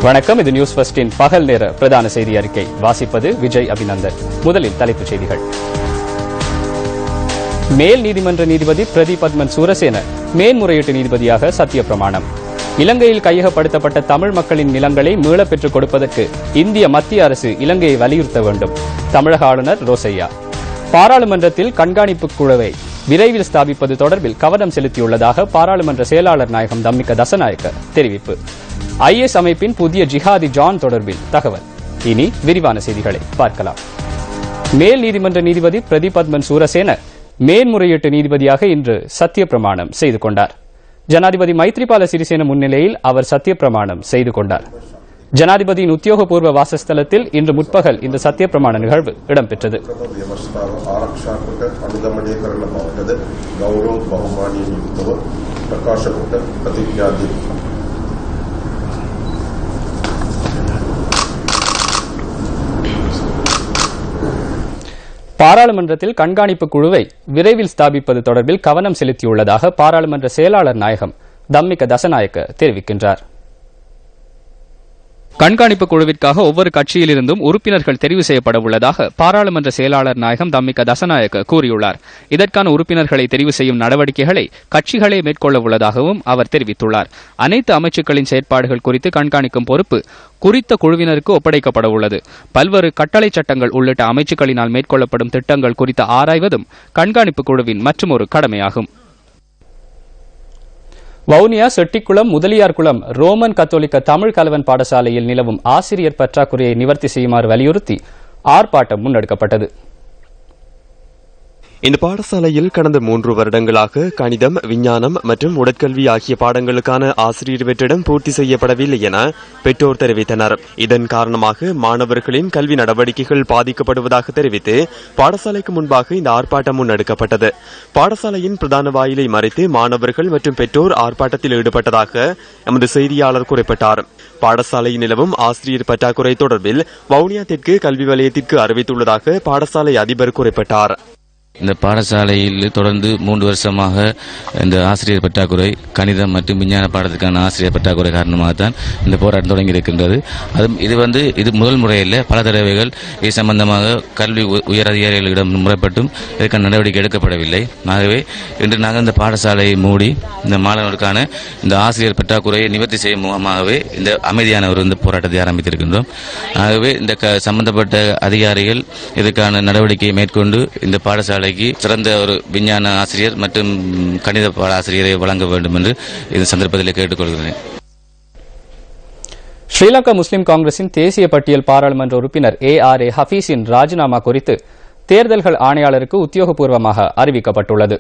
வணக்கம். இது நியூஸ் ஃபர்ஸ்டின் பகல் நேர பிரதான செய்தி அறிக்கை. வாசிப்பது விஜய் அபிநந்தன். முதலில் தலைப்புச் செய்திகள். மேல் நீதிமன்ற நீதிபதி பிரதீப் பத்மன் சூரசேன மேன்முறையீட்டு நீதிபதியாக சத்திய பிரமாணம். இலங்கையில் கையகப்படுத்தப்பட்ட தமிழ் மக்களின் நிலங்களை மீளப் பெற்றுக் கொடுப்பதற்கு இந்திய மத்திய அரசு இலங்கையை வலியுறுத்த வேண்டும். தமிழக ஆளுநர் ரோசையா. பாராளுமன்றத்தில் கண்காணிப்பு குழுவை விரைவில் ஸ்தாபிப்பது தொடர்பில் கவனம் செலுத்தியுள்ளதாக பாராளுமன்ற செயலாளர் நாயகம் தம்மிக தசநாயக்க தெரிவிப்பு. ஐஎஸ் அமைப்பின் புதிய ஜிஹாதி ஜான் தொடர்பில் தகவல். இனி விரிவான செய்திகளை பார்க்கலாம். மேல் நீதிமன்ற நீதிபதி பிரதீப் பத்மன் சூரசேன மேன்முறையீட்டு நீதிபதியாக இன்று சத்திய பிரமாணம் செய்து கொண்டார். ஜனாதிபதி மைத்ரிபால சிறிசேன முன்னிலையில் அவர் சத்திய பிரமாணம் செய்து கொண்டார். ஜனாதிபதியின் உத்தியோகபூர்வ வாசஸ்தலத்தில் இன்று முற்பகல் இந்த சத்திய பிரமாண நிகழ்வு இடம்பெற்றது. பாராளுமன்றத்தில் கண்காணிப்பு குழுவை விரைவில் ஸ்தாபிப்பது தொடர்பில் கவனம் செலுத்தியுள்ளதாக பாராளுமன்ற செயலாளர் நாயகம் தம்மிக தசநாயக்க தெரிவிக்கின்றார். கண்காணிப்பு குழுவிற்காக ஒவ்வொரு கட்சியிலிருந்தும் உறுப்பினர்கள் தெரிவு செய்யப்பட உள்ளதாக பாராளுமன்ற செயலாளர் நாயகம் தம்மிக தசநாயக்க கூறியுள்ளார். இதற்கான உறுப்பினர்களை தெரிவு செய்யும் நடவடிக்கைகளை கட்சிகளே மேற்கொள்ள உள்ளதாகவும் அவர் தெரிவித்துள்ளார். அனைத்து அமைச்சுக்களின் செயற்பாடுகள் குறித்து கண்காணிக்கும் பொறுப்பு குறித்த குழுவினருக்கு ஒப்படைக்கப்பட உள்ளது. பல்வேறு கட்டளை சட்டங்கள் உள்ளிட்ட அமைச்சுக்களினால் மேற்கொள்ளப்படும் திட்டங்கள் குறித்து ஆராய்வதும் கண்காணிப்பு குழுவின் மற்றுமொரு கடமையாகும். வவுனியா செட்டிக்குளம் முதலியார்குளம் ரோமன் கத்தோலிக்க தமிழ் கலவன் பாடசாலையில் நிலவும் ஆசிரியர் பற்றாக்குறையை நிவர்த்தி செய்யுமாறு வலியுறுத்தி ஆர்ப்பாட்டம் முன்னெடுக்கப்பட்டது. இந்த பாடசாலையில் கடந்த 3 வருடங்களாக கணிதம், விஞ்ஞானம் மற்றும் உடற்கல்வி ஆகிய பாடங்களுக்கான ஆசிரியர் வெற்றிடம் பூர்த்தி செய்யப்படவில்லை என பெற்றோர் தெரிவித்தனர். இதன் காரணமாக மாணவர்களின் கல்வி நடவடிக்கைகள் பாதிக்கப்படுவதாக தெரிவித்து பாடசாலைக்கு முன்பாக இந்த ஆர்ப்பாட்டம் முன்னெடுக்கப்பட்டது. பாடசாலையின் பிரதான வாயிலை மறைத்து மாணவர்கள் மற்றும் பெற்றோர் ஆர்ப்பாட்டத்தில் ஈடுபட்டதாக எமது செய்தியாளர் குறிப்பிட்டார். பாடசாலையில் நிலவும் ஆசிரியர் பற்றாக்குறை தொடர்பில் வவுனியா தெற்கு கல்வி வலயத்திற்கு அறிவித்துள்ளதாக பாடசாலை அதிபர் குறிப்பிட்டார். இந்த பாடசாலையில் தொடர்ந்து 3 வருஷமாக இந்த ஆசிரியர் பற்றாக்குறை, கணிதம் மற்றும் விஞ்ஞான பாடத்திற்கான ஆசிரியர் பற்றாக்குறை காரணமாகத்தான் இந்த போராட்டம் தொடங்கி இருக்கின்றது. இது முதல் முறையில் பல தடவைகள் இது சம்பந்தமாக கல்வி உயர் அதிகாரிகளிடம் முறைப்பட்டும் இதற்கான நடவடிக்கை எடுக்கப்படவில்லை. ஆகவே இன்று நாங்கள் இந்த பாடசாலையை மூடி இந்த மாணவர்களுக்கான இந்த ஆசிரியர் பற்றாக்குறையை நிவர்த்தி செய்யும் முகமாகவே இந்த அமைதியான இந்த போராட்டத்தை ஆரம்பித்திருக்கின்றோம். ஆகவே இந்த சம்பந்தப்பட்ட அதிகாரிகள் இதற்கான நடவடிக்கையை மேற்கொண்டு இந்த பாடசாலை சிறந்த ஒரு விஞ்ஞான ஆசிரியர் மற்றும் கணித பாட ஆசிரியரை வழங்க வேண்டும் என்று இந்த சந்தர்ப்பத்தில் கேட்டுக்கொள்கிறேன். ஸ்ரீலங்கா முஸ்லிம் காங்கிரசின் தேசிய பட்டியல் பாராளுமன்ற உறுப்பினர் ARA ஹபீஸின் ராஜினாமா குறித்து தேர்தல்கள் ஆணையாளருக்கு உத்தியோகபூர்வமாக அறிவிக்கப்பட்டுள்ளது.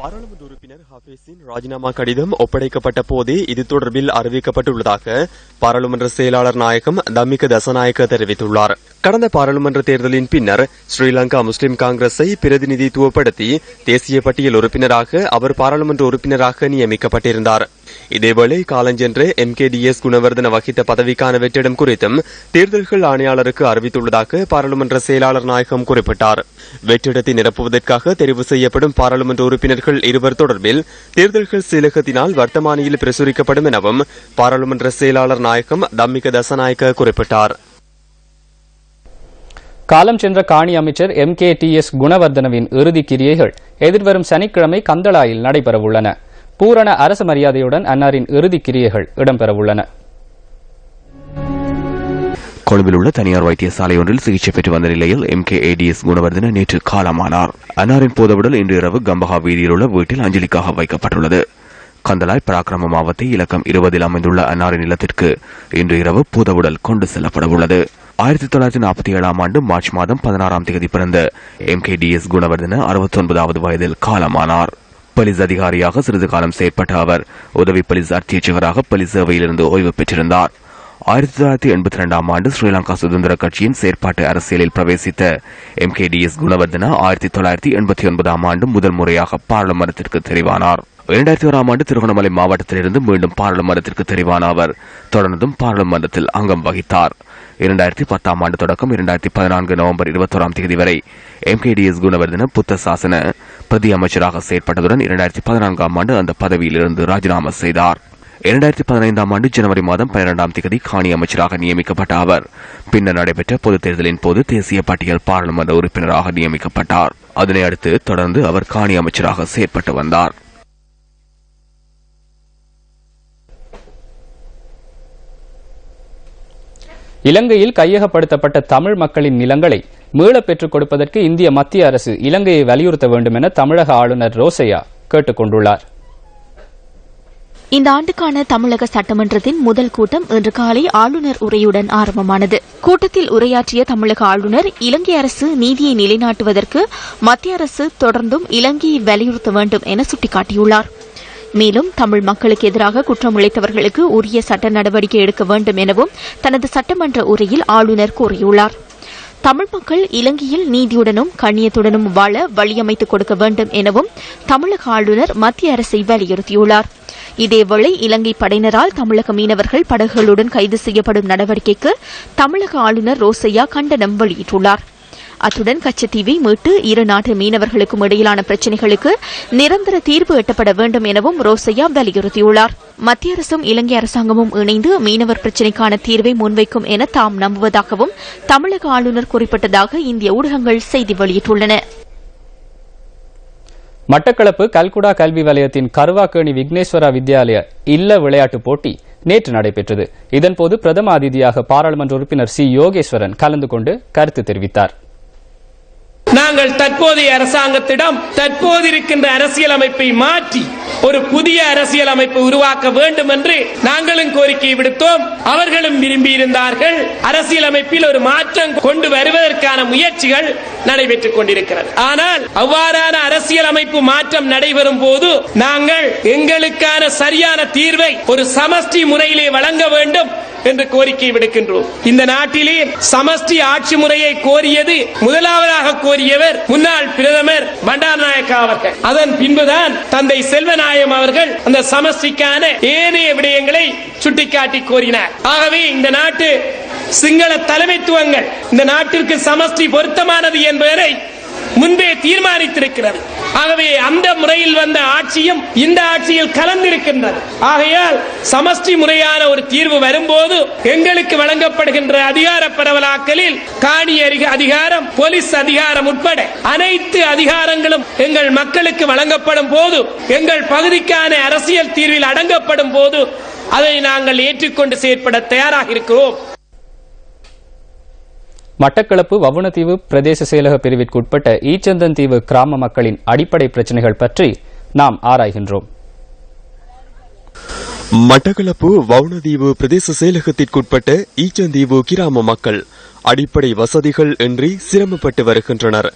பாராளுமன்ற உறுப்பினர் ஹபீஸின் ராஜினாமா கடிதம் ஒப்படைக்கப்பட்ட போதே இது தொடர்பில் அறிவிக்கப்பட்டுள்ளதாக பாராளுமன்ற செயலாளர் நாயகம் தம்மிக தசநாயக்க தெரிவித்துள்ளார். கடந்த பாராளுமன்ற தேர்தலின் பின்னர் ஸ்ரீலங்கா முஸ்லிம் காங்கிரஸை பிரதிநிதித்துவப்படுத்தி தேசிய பட்டியல் உறுப்பினராக அவர் பாராளுமன்ற உறுப்பினராக நியமிக்கப்பட்டிருந்தார். இதேவேளை காலஞ்சென்ற MKDS குணவர்தன வகித்த பதவிக்கான வெற்றிடம் குறித்தும் தேர்தல்கள் ஆணையாளருக்கு அறிவித்துள்ளதாக பாராளுமன்ற செயலாளர் நாயகம் குறிப்பிட்டார். வெற்றிடத்தை நிரப்புவதற்காக தெரிவு செய்யப்படும் பாராளுமன்ற உறுப்பினர்கள் 2 தொடர்பில் தேர்தல்கள் செயலகத்தினால் வர்த்தமானியில் பிரசுரிக்கப்படும் எனவும் பாராளுமன்ற செயலாளர் நாயகம் தம்மிக தசநாயக்க குறிப்பிட்டார். காலம் சென்ற காணி அமைச்சர் MKTS குணவர்தனவின் இறுதி கிரியைகள் எதிர்வரும் சனிக்கிழமை கந்தளாயில் நடைபெறவுள்ளன. பூரண அரச மரியாதையுடன் அன்னாரின் இறுதி கிரியைகள் இடம்பெறவுள்ளன. கொழும்பில் உள்ள தனியார் வைத்தியசாலை ஒன்றில் சிகிச்சை பெற்று வந்த நிலையில் MKADS குணவர்தன நேற்று காலமானார். அன்னாரின் பூதவுடல் இன்று இரவு கம்பஹா வீதியில் உள்ள வீட்டில் அஞ்சலிக்காக வைக்கப்பட்டுள்ளது. கந்தளாய் பராக்கிரம மாவட்ட இலக்கம் 20 அமைந்துள்ள அன்னாரின் இல்லத்திற்கு இன்று இரவு பூதவுடல் கொண்டு செல்லப்பட உள்ளது. 1947 ஆண்டு மார்ச் மாதம் 16ஆம் தேதி பிறந்த MKDS குணவர்தன 69வது வயதில் காலமானார். போலீஸ் அதிகாரியாக சிறிது காலம் செயற்பட்ட அவர் உதவி போலீஸ் அத்தியட்சகராக போலீஸ் சேவையிலிருந்து ஓய்வு பெற்றிருந்தார். 1982ஆம் ஆண்டு ஸ்ரீலங்கா சுதந்திர கட்சியின் செயற்பாட்டு அரசியலில் பிரவேசித்த MKDS குணவர்தன 1989ஆம் ஆண்டு முதல் முறையாக பாராளுமன்றத்திற்கு தெரிவானார். 2001ஆம் ஆண்டு திருகோணமலை மாவட்டத்திலிருந்து மீண்டும் பாராளுமன்றத்திற்கு தெரிவான அவர் தொடர்ந்தும் பாராளுமன்றத்தில் அங்கம் வகித்தார். 2010ஆம் ஆண்டு தொடக்கம் 2014 நவம்பர் 21ஆம் தேதி வரை MKDS குணவர்தன புத்த சாசன பிரதி அமைச்சராக செயற்பட்டதுடன் 2014ஆம் ஆண்டு அந்த பதவியிலிருந்து ராஜினாமா செய்தார். 2015 ஆண்டு ஜனவரி மாதம் 12ஆம் தேதி காணி அமைச்சராக நியமிக்கப்பட்ட அவர் பின்னர் நடைபெற்ற பொதுத் தேர்தலின் போது தேசிய பட்டியல் பாராளுமன்ற உறுப்பினராக நியமிக்கப்பட்டார். அதனை அடுத்து தொடர்ந்து அவர் காணி அமைச்சராக செயற்பட்டு வந்தார். இலங்கையில் கையகப்படுத்தப்பட்ட தமிழ் மக்களின் நிலங்களை மீளப் பெற்றுக் கொடுப்பதற்கு இந்திய மத்திய அரசு இலங்கையை வலியுறுத்த வேண்டும் என தமிழக ஆளுநர் ரோசையா கேட்டுக் கொண்டுள்ளார். இந்த ஆண்டுக்கான தமிழக சட்டமன்றத்தின் முதல் கூட்டம் இன்று காலை ஆளுநர் உரையுடன் ஆரம்பமானது. கூட்டத்தில் உரையாற்றிய தமிழக ஆளுநர் இலங்கை அரசு நீதியை நிலைநாட்டுவதற்கு மத்திய அரசு தொடர்ந்தும் இலங்கையை வலியுறுத்த வேண்டும் என சுட்டிக்காட்டியுள்ளார். மேலும் தமிழ் மக்களுக்கு எதிராக குற்றம் இழைத்தவர்களுக்கு உரிய சட்ட நடவடிக்கை எடுக்க வேண்டும் எனவும் தனது சட்டமன்ற உரையில் ஆளுநர் கூறியுள்ளார். தமிழ் மக்கள் இலங்கையில் நீதியுடனும் கண்ணியத்துடனும் வாழ வழியமைத்துக் கொடுக்க வேண்டும் எனவும் தமிழக ஆளுநர் மத்திய அரசை வலியுறுத்தியுள்ளார். இதேவேளை இலங்கை படையினரால் தமிழக மீனவர்கள் படகுகளுடன் கைது செய்யப்படும் நடவடிக்கைக்கு தமிழக ஆளுநர் ரோசையா கண்டனம் வெளியிட்டுள்ளார். அத்துடன் கச்சத்தீவை மீட்டு இரு நாட்டு மீனவர்களுக்கும் இடையிலான பிரச்சினைகளுக்கு நிரந்தர தீர்வு எட்டப்பட வேண்டும் எனவும் ரோசையா வலியுறுத்தியுள்ளார். மத்திய அரசும் இலங்கை அரசாங்கமும் இணைந்து மீனவர் பிரச்சினைக்கான தீர்வை முன்வைக்கும் என தாம் நம்புவதாகவும் தமிழக ஆளுநர் குறிப்பிட்டதாக இந்திய ஊடகங்கள் செய்தி வெளியிட்டுள்ளன. மட்டக்களப்பு கல்குடா கல்வி வலயத்தின் கருவாக்கேணி விக்னேஸ்வரா வித்யாலய இல்ல விளையாட்டுப் போட்டி நேற்று நடைபெற்றது. இதன்போது பிரதம அதிதியாக பாராளுமன்ற உறுப்பினர் சி யோகேஸ்வரன் கலந்து கொண்டு கருத்து தெரிவித்தார். நாங்கள் தற்போதைய அரசாங்கத்திடம் தற்போது இருக்கின்ற அரசியல் அமைப்பை மாற்றி ஒரு புதிய அரசியல் அமைப்பு உருவாக்க வேண்டும் என்று நாங்களும் கோரிக்கை விடுத்தோம். அவர்களும் விரும்பியிருந்தார்கள். அரசியல் அமைப்பில் ஒரு மாற்றம் கொண்டு வருவதற்கான முயற்சிகள் நடைபெற்றுக் கொண்டிருக்கிறது. ஆனால் அவ்வாறான அரசியல் அமைப்பு மாற்றம் நடைபெறும் போது நாங்கள் எங்களுக்கான சரியான தீர்வை ஒரு சமஷ்டி முறையிலே வழங்க வேண்டும் என்று கோரிக்கை விடுக்கின்றோம். இந்த நாட்டிலே சமஷ்டி ஆட்சி முறையை கோரியது முதலாவதாக கோரியவர் முன்னாள் பிரதமர் பண்டாரநாயக்கா அவர்கள். அதன் பின்புதான் தந்தை செல்வநாயகம் அவர்கள் அந்த சமஷ்டிக்கான ஏனைய விடயங்களை சுட்டிக்காட்டி கோரினார். ஆகவே இந்த நாட்டு சிங்கள தலைமைத்துவங்கள் இந்த நாட்டிற்கு சமஷ்டி பொருத்தமானது என்பதை முன்பே தீர்மானித்திருக்கிறது. ஆகவே அந்த முறையில் வந்த ஆட்சியும் இந்த ஆட்சியில் கலந்திருக்கின்றது. ஆகையால் சமஷ்டி முறையான ஒரு தீர்வு வரும்போது எங்களுக்கு வழங்கப்படுகின்ற அதிகார பரவலாக்கலில் காணி அதிகாரம், போலீஸ் அதிகாரம் உட்பட அனைத்து அதிகாரங்களும் எங்கள் மக்களுக்கு வழங்கப்படும் போது, எங்கள் பகுதிக்கான அரசியல் தீர்வில் அடங்கப்படும் போது அதை நாங்கள் ஏற்றுக்கொண்டு செயற்பட தயாராக இருக்கிறோம். மட்டக்களப்பு வவுணதீவு பிரதேச செயலக பிரிவிற்குட்பட்ட ஈச்சந்தன் தீவு கிராம மக்களின் அடிப்படை பிரச்சினைகள் பற்றி நாம் ஆராய்கின்றோம். மட்டக்களப்பு வவுணதீவு பிரதேச செயலகத்திற்குட்பட்ட ஈச்சந்தீவு கிராம மக்கள் அடிப்படை வசதிகள் இன்றி சிரமப்பட்டு வருகின்றனர்.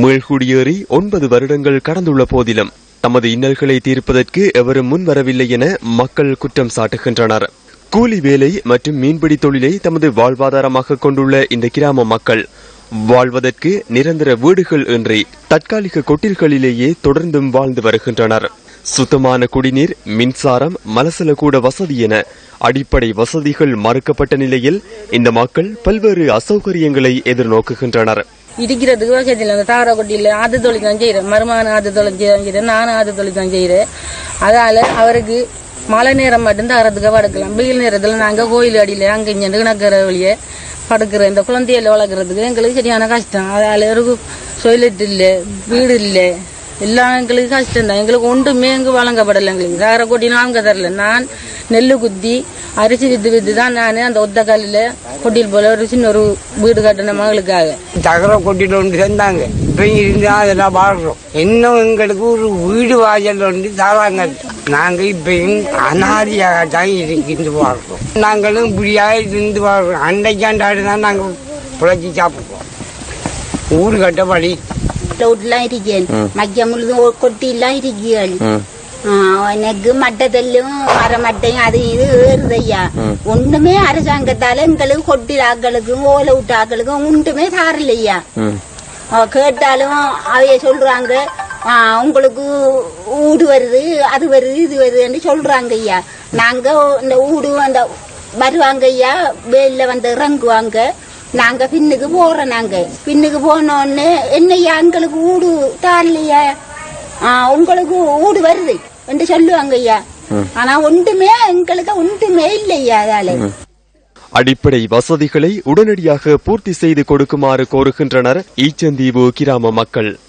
மீள்குடியேறி 9 வருடங்கள் கடந்துள்ள போதிலும் தமது இன்னல்களை தீர்ப்பதற்கு எவரும் முன்வரவில்லை என மக்கள் குற்றம் சாட்டுகின்றனர். கூலி வேலை மற்றும் மீன்பிடி தொழிலை தமது வாழ்வாதாரமாக கொண்டுள்ள இந்த கிராம மக்கள் வாழ்வதற்கு நிரந்தர வீடுகள் இன்றி தற்காலிக கொட்டில்களிலேயே தொடர்ந்தும் வாழ்ந்து வருகின்றனர். சுத்தமான குடிநீர், மின்சாரம், மலசல கூட வசதி என அடிப்படை வசதிகள் மறுக்கப்பட்ட நிலையில் இந்த மக்கள் பல்வேறு அசௌகரியங்களை எதிர்நோக்குகின்றனர். இருக்கிறதுக்கு வசதியில் அந்த தார கொட்டியில் ஆது தொழில் தான் செய்கிறேன், மருமான ஆது தொழில் செய்கிறேன், நானும் ஆது தொழில் தான் செய்கிறேன். அதால அவருக்கு மழை நேரம் மட்டும் தரத்துக்கு படுக்கலாம். வெயில் நேரத்தில் நாங்கள் கோயில் அடியில் அங்கே இங்கே நக்கிற வழியே படுக்கிற இந்த குழந்தையில வளர்க்குறதுக்கு எங்களுக்கு சரியான கஷ்டம். அதால் ஒரு டொய்லெட் இல்லை, வீடு இல்லை, எல்லாம் எங்களுக்கு கஷ்டம் தான். எங்களுக்கு ஒன்றுமே எங்கே வழங்கப்படலை. எங்களுக்கு தார கொட்டி நாங்க தரல. நான் நெல் குத்தி அரிசி வித்து தான் நான் அந்த ஒத்த காலில் கொட்டில் போல ஒரு சின்ன ஒரு வீடு கட்டின மகளுக்காக தகர கொட்டிட்டு ஒன்று சேர்ந்தாங்க. இப்போ இருந்தா அதெல்லாம் வாழ்றோம். இன்னும் எங்களுக்கு ஒரு வீடு வாசல் ஒன்று தராங்க. நாங்கள் இப்போ அனாதியாக தான் இருந்து வாழ்றோம். நாங்களும் இப்படியாக இருந்து வாழ்றோம். அன்றைக்காண்டாடு தான் நாங்கள் புழைச்சி சாப்பிடுவோம். ஊடு கட்ட வழி வீட்டுலாம் இருக்கேன். மக்கிய முழுதும் கொட்டிலாம் இருக்கீர்கள். எனக்கு மட்டத்திலும் மரமட்டையும் அது இது ஏறுதையா. ஒண்ணுமே அரசாங்கத்தால எங்களுக்கு கொட்டிலாக்களுக்கும் ஓலை விட்டாக்களுக்கும் ஒன்றுமே சாரலையா. கேட்டாலும் அவைய சொல்றாங்க உங்களுக்கு ஊடு வருது, அது வருது, இது வருதுன்னு சொல்றாங்க ஐயா. நாங்க இந்த ஊடு அந்த வருவாங்க ஐயா, வேலில வந்து இறங்குவாங்க. நாங்க பின்னுக்கு போறோம். நாங்க பின்னுக்கு போனோன்னு என்னையா எங்களுக்கு ஊடு தாரலையா, உங்களுக்கு ஊடு வருது என்று சொல்லுவாங்க ஐயா. ஆனா ஒன்றுமே எங்களுக்கு ஒன்றுமே இல்லையா அதால. அடிப்படை வசதிகளை உடனடியாக பூர்த்தி செய்து கொடுக்குமாறு கோருகின்றனர் ஈச்சந்தீவு கிராம மக்கள்.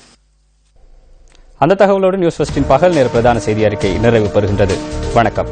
அந்த தகவலோடு நியூஸ் ஃபர்ஸ்டின் பகல் நேர பிரதான செய்தி அறிக்கை நிறைவு பெறுகின்றது. வணக்கம்.